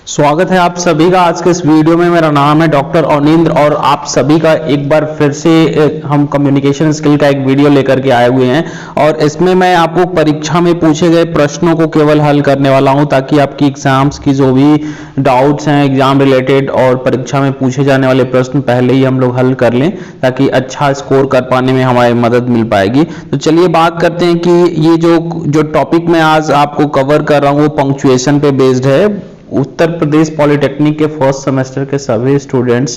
स्वागत है आप सभी का आज के इस वीडियो में। मेरा नाम है डॉक्टर अनिंद्र और आप सभी का एक बार फिर से हम कम्युनिकेशन स्किल का एक वीडियो लेकर के आए हुए हैं और इसमें मैं आपको परीक्षा में पूछे गए प्रश्नों को केवल हल करने वाला हूं ताकि आपकी एग्जाम्स की जो भी डाउट्स हैं एग्जाम रिलेटेड और परीक्षा में पूछे जाने वाले प्रश्न पहले ही हम लोग हल कर लें ताकि अच्छा स्कोर कर पाने में हमारी मदद मिल पाएगी। तो चलिए बात करते हैं कि ये जो टॉपिक मैं आज आपको कवर कर रहा हूँ वो पंक्चुएशन पे बेस्ड है। उत्तर प्रदेश पॉलिटेक्निक के फर्स्ट सेमेस्टर के सभी स्टूडेंट्स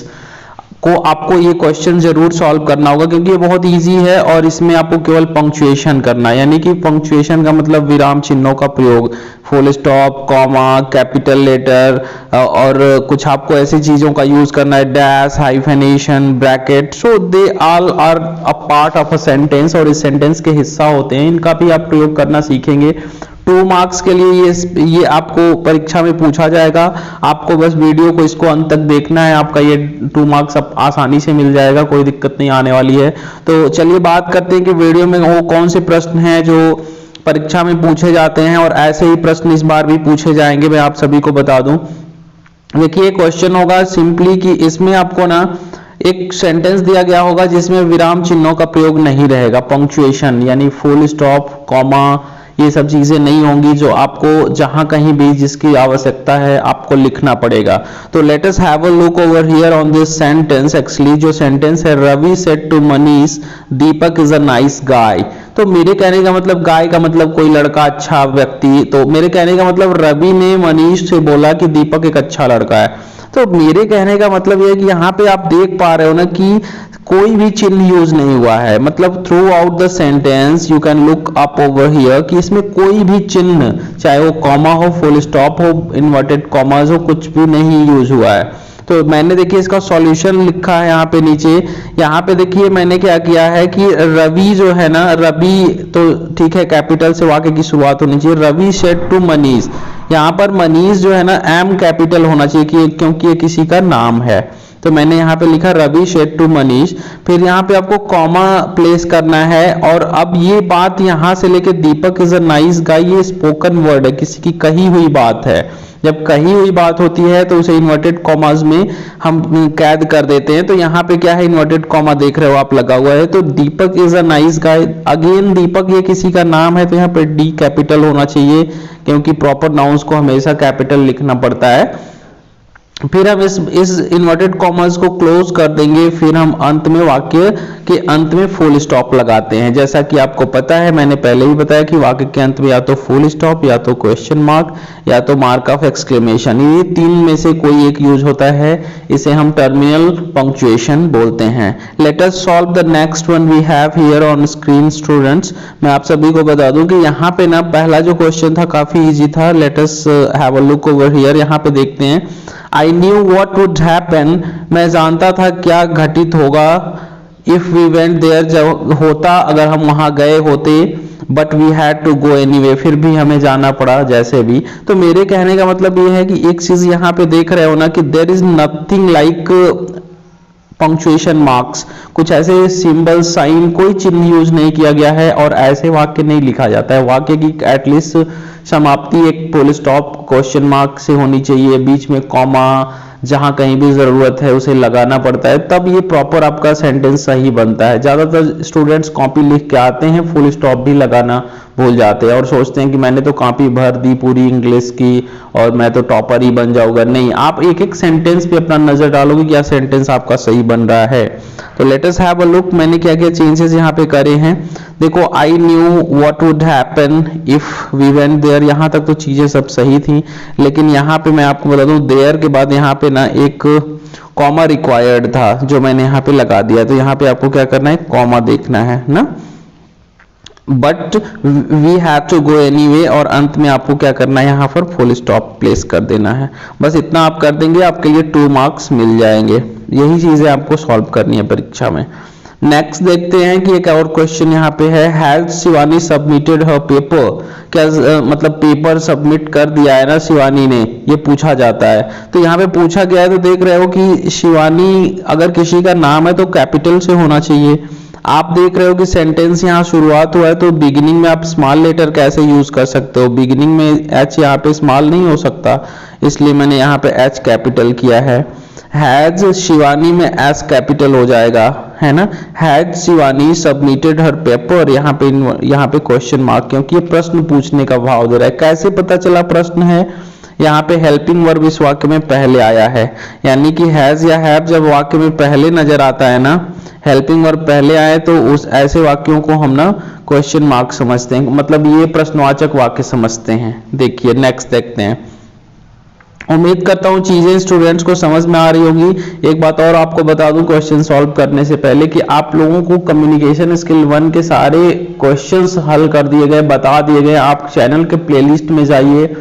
को आपको ये क्वेश्चन जरूर सॉल्व करना होगा क्योंकि ये बहुत इजी है और इसमें आपको केवल पंक्चुएशन करना है, यानी कि पंक्चुएशन का मतलब विराम चिन्हों का प्रयोग, full stop, comma, capital letter और कुछ आपको ऐसी चीजों का यूज करना है, dash, hyphenation, bracket. So they all are a part of a sentence और इस सेंटेंस के हिस्सा होते हैं, इनका भी आप प्रयोग करना सीखेंगे। 2 मार्क्स के लिए ये आपको परीक्षा में पूछा जाएगा। आपको बस वीडियो को इसको अंत तक देखना है, आपका ये 2 मार्क्स अब आसानी से मिल जाएगा, कोई दिक्कत नहीं आने वाली है। तो चलिए बात करते हैं कि वीडियो में वो कौन से प्रश्न हैं जो परीक्षा में पूछे जाते हैं और ऐसे ही प्रश्न इस बार भी पूछे जाएंगे। मैं आप सभी को बता दूं, देखिए क्वेश्चन होगा सिंपली कि इसमें आपको ना एक सेंटेंस दिया गया होगा जिसमें विराम चिन्हों का प्रयोग नहीं रहेगा, पंक्चुएशन यानी फुल स्टॉप, कॉमा, ये सब चीजें नहीं होंगी जो आपको जहां कहीं भी जिसकी आवश्यकता है आपको लिखना पड़ेगा। तो let us have a look over here on this sentence. Actually जो सेंटेंस है, Ravi said to Manish Deepak is a nice guy. तो मेरे कहने का मतलब, गाय का मतलब कोई लड़का, अच्छा व्यक्ति, तो मेरे कहने का मतलब रवि ने मनीष से बोला कि दीपक एक अच्छा लड़का है। तो मेरे कहने का मतलब यह है कि यहाँ पे आप देख पा रहे हो ना कि कोई भी चिन्ह यूज नहीं हुआ है, मतलब through out the sentence you can look up over here कि इसमें कोई भी चिन्ह, चाहे वो कॉमा हो, फुल स्टॉप हो, इन्वर्टेड कॉमास हो, कुछ भी नहीं यूज हुआ है। तो मैंने देखिए इसका सॉल्यूशन लिखा है यहाँ पे नीचे। यहाँ पे देखिए मैंने क्या किया है कि रवि जो है ना, रवि तो ठीक है कैपिटल से वाक्य की शुरुआत होनी चाहिए। रवि सेड टू मनीष, यहाँ पर मनीष जो है ना एम कैपिटल होना चाहिए क्योंकि ये किसी का नाम है। तो मैंने यहाँ पे लिखा रवि सेड टू मनीष, फिर यहाँ पे आपको कॉमा प्लेस करना है और अब ये बात यहाँ से लेके दीपक इज अ नाइस गाय, ये स्पोकन वर्ड है, किसी की कही हुई बात है। जब कही हुई बात होती है तो उसे इन्वर्टेड कॉमास में हम कैद कर देते हैं। तो यहाँ पे क्या है, इन्वर्टेड कॉमा देख रहे हो आप लगा हुआ है। तो Deepak is a nice guy, again Deepak ये किसी का नाम है तो यहाँ पे डी कैपिटल होना चाहिए क्योंकि प्रॉपर नाउन्स को हमेशा कैपिटल लिखना पड़ता है। फिर हम इस इन्वर्टेड कॉमर्स को क्लोज कर देंगे, फिर हम अंत में वाक्य के अंत में फुल स्टॉप लगाते हैं। जैसा कि आपको पता है, मैंने पहले भी बताया कि वाक्य के अंत में या तो फुल स्टॉप, या तो क्वेश्चन मार्क, या तो मार्क ऑफ एक्सक्लेमेशन, ये 3 में से कोई एक यूज होता है। इसे हम टर्मिनल पंक्चुएशन बोलते हैं। Let us solve the next one we have here on screen students. मैं आप सभी को बता दूं कि यहाँ पे ना पहला जो क्वेश्चन था काफी इजी था। Late us have a look over here. यहाँ पे देखते हैं, I knew what would happen, मैं जानता था क्या घटित होगा, if we went there, जब होता अगर हम वहां गए होते, but we had to go anyway, फिर भी हमें जाना पड़ा जैसे भी। तो मेरे कहने का मतलब ये है कि एक चीज यहाँ पे देख रहे हो ना कि there is nothing like punctuation marks, कुछ ऐसे सिंबल, साइन, कोई चिन्ह यूज नहीं किया गया है और ऐसे वाक्य नहीं लिखा जाता है। वाक्य की एटलीस्ट समाप्ति एक फुल स्टॉप, क्वेश्चन मार्क से होनी चाहिए, बीच में कॉमा, जहां कहीं भी जरूरत है उसे लगाना पड़ता है, तब ये प्रॉपर आपका सेंटेंस सही बनता है। ज्यादातर स्टूडेंट्स कॉपी लिख के आते हैं, फुल स्टॉप भी लगाना भूल जाते हैं और सोचते हैं कि मैंने तो कॉपी भर दी पूरी इंग्लिश की और मैं तो टॉपर ही बन जाऊंगा। नहीं, आप एक एक सेंटेंस पे अपना नजर डालोगे क्या सेंटेंस आपका सही बन रहा है। तो let us have a look, मैंने क्या क्या चेंजेस यहाँ पे करे हैं। देखो, I knew what would happen if we went there, यहाँ तक तो चीजें सब सही थी, लेकिन यहाँ पे मैं आपको बता दूं देयर के बाद यहाँ पे ना एक कॉमा रिक्वायर्ड था जो मैंने यहाँ पे लगा दिया। तो यहाँ पे आपको क्या करना है, कॉमा देखना है ना, but we have to go anyway, और अंत में आपको क्या करना है, यहाँ पर फुल स्टॉप प्लेस कर देना है। बस इतना आप कर देंगे, आपके लिए 2 मार्क्स मिल जाएंगे। यही चीजें आपको सॉल्व करनी है परीक्षा में। नेक्स्ट देखते हैं कि एक और क्वेश्चन यहाँ पे है, has Shivani submitted her paper, क्या मतलब पेपर सबमिट कर दिया है ना शिवानी ने, ये पूछा जाता है। तो यहाँ पे पूछा गया है, तो देख रहे हो कि शिवानी अगर किसी का नाम है तो कैपिटल से होना चाहिए, आप देख रहे हो कि सेंटेंस यहाँ शुरुआत हुआ है, तो बिगिनिंग में आप स्मॉल लेटर कैसे यूज कर सकते हो। बिगिनिंग में एच यहाँ पे स्मॉल नहीं हो सकता, इसलिए मैंने यहाँ पे एच कैपिटल किया है। हैज शिवानी में एस कैपिटल हो जाएगा, है ना। Has Shivani submitted her paper, यहाँ पे क्वेश्चन मार्क, क्योंकि ये प्रश्न पूछने का भाव दे रहा है। कैसे पता चला प्रश्न है, यहाँ पे हेल्पिंग वर्ब इस वाक्य में पहले आया है, यानी कि हैज या हैव जब वाक्य में पहले नजर आता है ना, हेल्पिंग वर्ब पहले आए, तो उस ऐसे वाक्यों को हम ना क्वेश्चन मार्क समझते हैं, मतलब ये प्रश्नवाचक वाक्य समझते हैं। देखिए नेक्स्ट देखते हैं। उम्मीद करता हूँ चीजें स्टूडेंट्स को समझ में आ रही होंगी। एक बात और आपको बता दूं क्वेश्चन सॉल्व करने से पहले, कि आप लोगों को कम्युनिकेशन स्किल 1 के सारे क्वेश्चंस हल कर दिए गए, बता दिए गए। आप चैनल के प्लेलिस्ट में जाइए,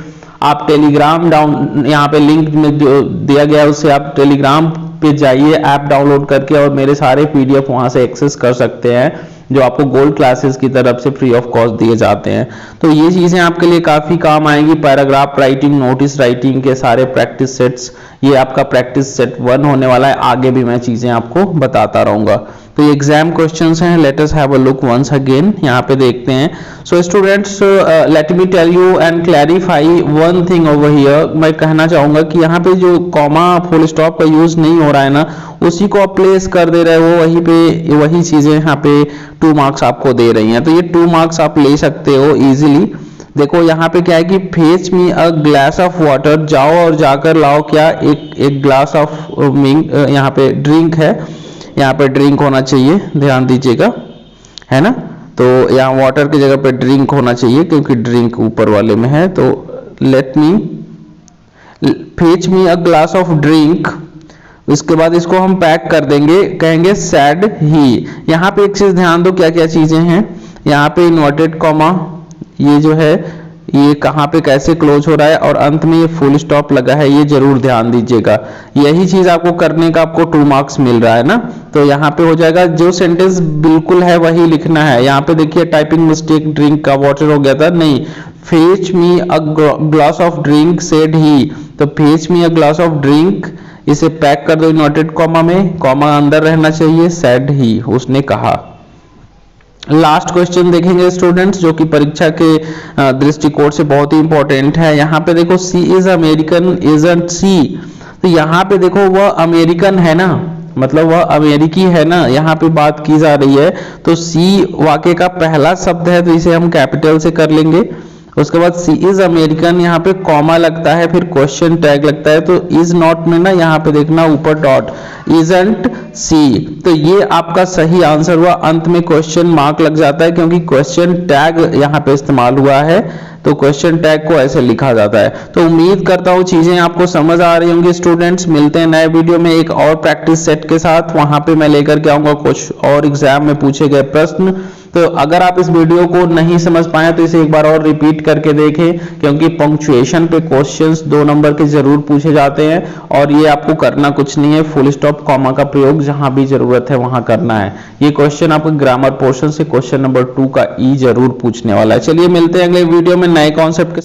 आप टेलीग्राम डाउन, यहाँ पे लिंक में जो दिया गया है उससे आप टेलीग्राम पे जाइए ऐप डाउनलोड करके, और मेरे सारे पीडीएफ वहां से एक्सेस कर सकते हैं, जो आपको गोल्ड क्लासेस की तरफ से फ्री ऑफ कॉस्ट दिए जाते हैं। तो ये चीजें आपके लिए काफी काम आएंगी। पैराग्राफ राइटिंग, नोटिस राइटिंग के सारे प्रैक्टिस सेट्स, ये आपका प्रैक्टिस सेट 1 होने वाला है। आगे भी मैं चीजें आपको बताता रहूंगा। तो ये एग्जाम क्वेश्चंस हैं, let us have a look once again, यहाँ पे देखते हैं। So students, let me tell you and clarify one thing over here. मैं कहना चाहूंगा कि यहाँ पे जो कॉमा फुल स्टॉप का यूज नहीं हो रहा है ना, उसी को आप प्लेस कर दे रहे हो वहीं पे, वही चीजें यहाँ पे 2 मार्क्स आपको दे रही हैं, तो ये 2 मार्क्स आप ले सकते हो इजीली। देखो यहाँ पे क्या है कि fetch me a glass of water, जाओ और जाकर लाओ क्या, एक ग्लास ऑफ यहाँ पे ड्रिंक है, यहाँ पे ड्रिंक होना चाहिए, ध्यान दीजिएगा, है ना। तो यहाँ वाटर की जगह पे ड्रिंक होना चाहिए, क्योंकि ड्रिंक ऊपर वाले में है। तो let me fetch me a glass of drink, इसके बाद इसको हम पैक कर देंगे, कहेंगे सैड ही। यहाँ पे एक चीज ध्यान दो, क्या क्या चीजें हैं यहाँ पे, इन्वर्टेड कॉमा ये जो है ये कहाँ पे कैसे क्लोज हो रहा है, और अंत में ये फुल स्टॉप लगा है, ये जरूर ध्यान दीजिएगा। यही चीज आपको करने का आपको 2 मार्क्स मिल रहा है ना। तो यहाँ पे हो जाएगा, जो सेंटेंस बिल्कुल है वही लिखना है। यहाँ पे देखिए टाइपिंग मिस्टेक, ड्रिंक का वाटर हो गया था, नहीं, fetch me a glass of drink said he, तो fetch me a glass of drink, इसे पैक कर दो इन्वर्टेड कॉमा में, कॉमा अंदर रहना चाहिए, सेड ही, उसने कहा। लास्ट क्वेश्चन देखेंगे स्टूडेंट्स, जो कि परीक्षा के दृष्टिकोण से बहुत ही इंपॉर्टेंट है। यहाँ पे देखो सी इज अमेरिकन इजंट सी, तो यहाँ पे देखो वह अमेरिकन है ना, मतलब वह अमेरिकी है ना, यहाँ पे बात की जा रही है। तो सी वाक्य का पहला शब्द है, तो इसे हम कैपिटल से कर लेंगे। उसके बाद सी इज अमेरिकन, यहाँ पे कॉमा लगता है, फिर क्वेश्चन टैग लगता है। तो इज नॉट में ना यहाँ पे देखना ऊपर डॉट, इजंट सी, तो ये आपका सही आंसर हुआ। अंत में क्वेश्चन मार्क लग जाता है, क्योंकि क्वेश्चन टैग यहाँ पे इस्तेमाल हुआ है, तो क्वेश्चन टैग को ऐसे लिखा जाता है। तो उम्मीद करता हूँ चीजें आपको समझ आ रही होंगी स्टूडेंट्स। मिलते हैं नए वीडियो में एक और प्रैक्टिस सेट के साथ, वहां पे मैं लेकर के आऊंगा कुछ और एग्जाम में पूछे गए प्रश्न। तो अगर आप इस वीडियो को नहीं समझ पाए तो इसे एक बार और रिपीट करके देखें, क्योंकि पंक्चुएशन पे क्वेश्चंस 2 नंबर के जरूर पूछे जाते हैं, और ये आपको करना कुछ नहीं है, फुल स्टॉप कॉमा का प्रयोग जहां भी जरूरत है वहां करना है। ये क्वेश्चन आपको ग्रामर पोर्शन से क्वेश्चन नंबर 2 का ई जरूर पूछने वाला है। चलिए मिलते हैं अगले वीडियो में नए कॉन्सेप्ट के